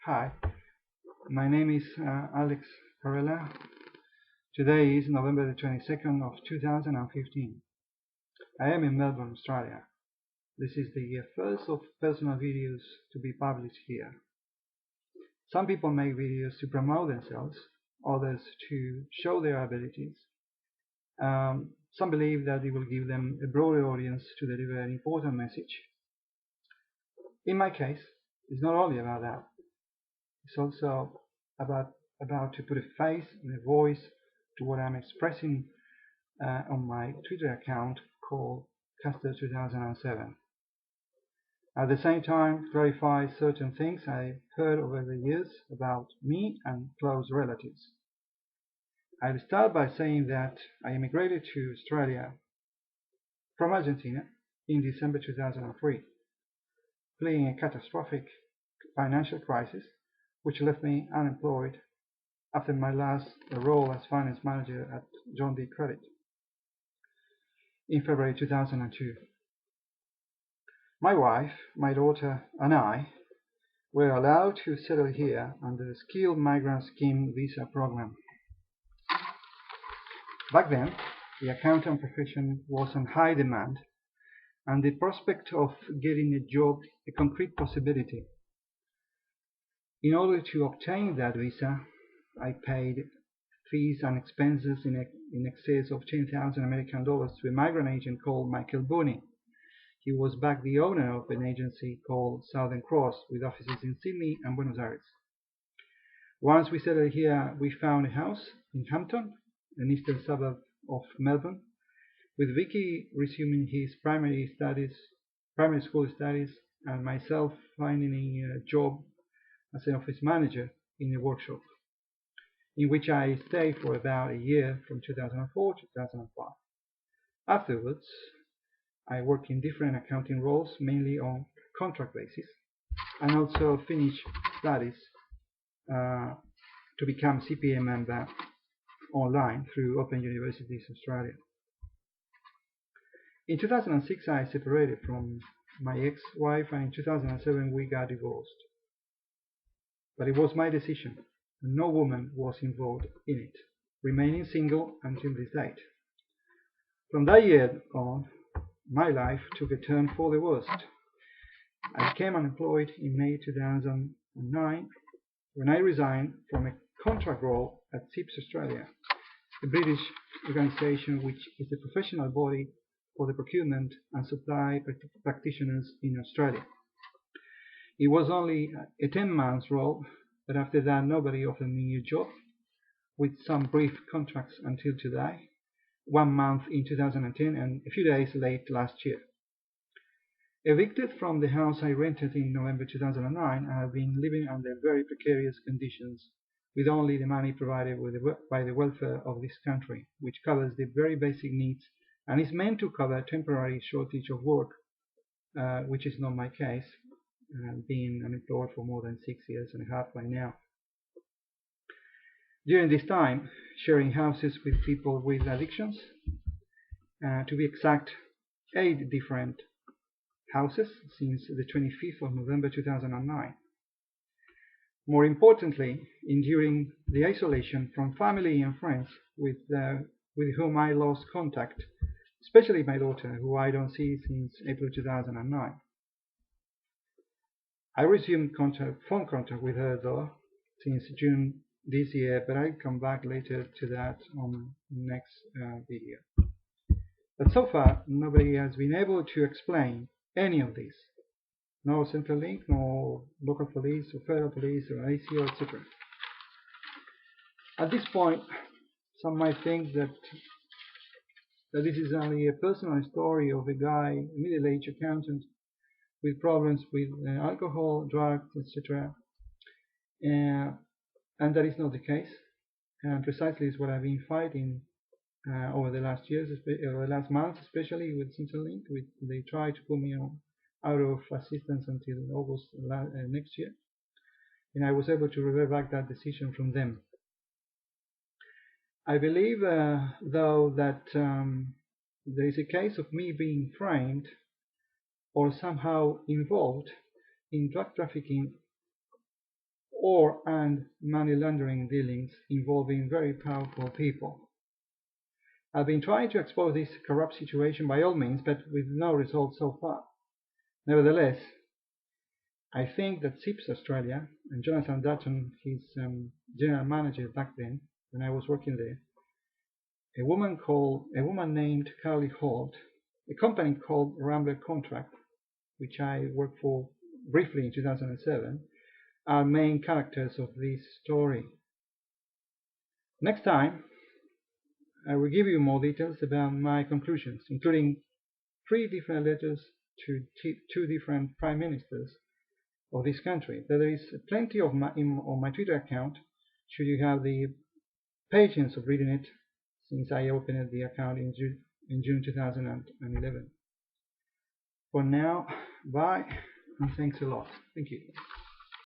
Hi, my name is Alex Carrella. Today is November the 22nd of 2015. I am in Melbourne, Australia. This is the first of personal videos to be published here. Some people make videos to promote themselves, others to show their abilities. Some believe that it will give them a broader audience to deliver an important message. In my case, it's not only about that. It's also about to put a face and a voice to what I'm expressing on my Twitter account called Caster2007. At the same time, clarify certain things I've heard over the years about me and close relatives. I'll start by saying that I immigrated to Australia from Argentina in December 2003, fleeing a catastrophic financial crisis which left me unemployed after my last role as finance manager at John D. Credit in February 2002. My wife, my daughter, and I were allowed to settle here under the Skilled Migrant Scheme visa program. Back then, the accountant profession was on high demand, and the prospect of getting a job a concrete possibility. In order to obtain that visa, I paid fees and expenses in excess of 10,000 American dollars to a migrant agent called Michael Booney. He was back the owner of an agency called Southern Cross with offices in Sydney and Buenos Aires. Once we settled here, we found a house in Hampton, an eastern suburb of Melbourne, with Vicky resuming his primary school studies, and myself finding a job as an office manager in a workshop, in which I stayed for about a year from 2004 to 2005. Afterwards, I worked in different accounting roles, mainly on contract basis, and also finished studies to become CPA member online through Open Universities Australia. In 2006, I separated from my ex-wife, and in 2007 we got divorced. But it was my decision, and no woman was involved in it, remaining single until this date. From that year on, my life took a turn for the worst. I became unemployed in May 2009 when I resigned from a contract role at CIPS Australia, a British organisation which is the professional body for the procurement and supply practitioners in Australia. It was only a 10-month role, but after that nobody offered me a job, with some brief contracts until today, 1 month in 2010 and a few days late last year. Evicted from the house I rented in November 2009, I have been living under very precarious conditions, with only the money provided by the welfare of this country, which covers the very basic needs and is meant to cover temporary shortage of work, which is not my case, being unemployed for more than 6 years and a half by now. During this time, sharing houses with people with addictions, to be exact, 8 different houses since the 25th of November 2009. More importantly, enduring the isolation from family and friends with whom I lost contact, especially my daughter, who I don't see since April 2009. I resumed phone contact with her though since June this year, but I'll come back later to that on the next video. But so far, nobody has been able to explain any of this. No Centrelink, no local police or federal police or ACO, etc. At this point, some might think that this is only a personal story of a guy, a middle-aged accountant with problems with alcohol, drugs, etc. And that is not the case. And precisely is what I've been fighting over the last years, over the last months, especially with Centrelink. They tried to put me out of assistance until August next year, and I was able to revert back that decision from them. I believe, though, that there is a case of me being framed or somehow involved in drug trafficking and money laundering dealings involving very powerful people. I've been trying to expose this corrupt situation by all means, but with no result so far. Nevertheless, I think that SIPS Australia and Jonathan Dutton, his general manager back then, when I was working there, a woman named Carly Holt, a company called Rambler Contract, which I worked for briefly in 2007, are main characters of this story. Next time, I will give you more details about my conclusions, including 3 different letters to 2 different prime ministers of this country. There is plenty on my Twitter account, should you have the patience of reading it, since I opened the account in June 2011. For now, bye, and thanks a lot. Thank you.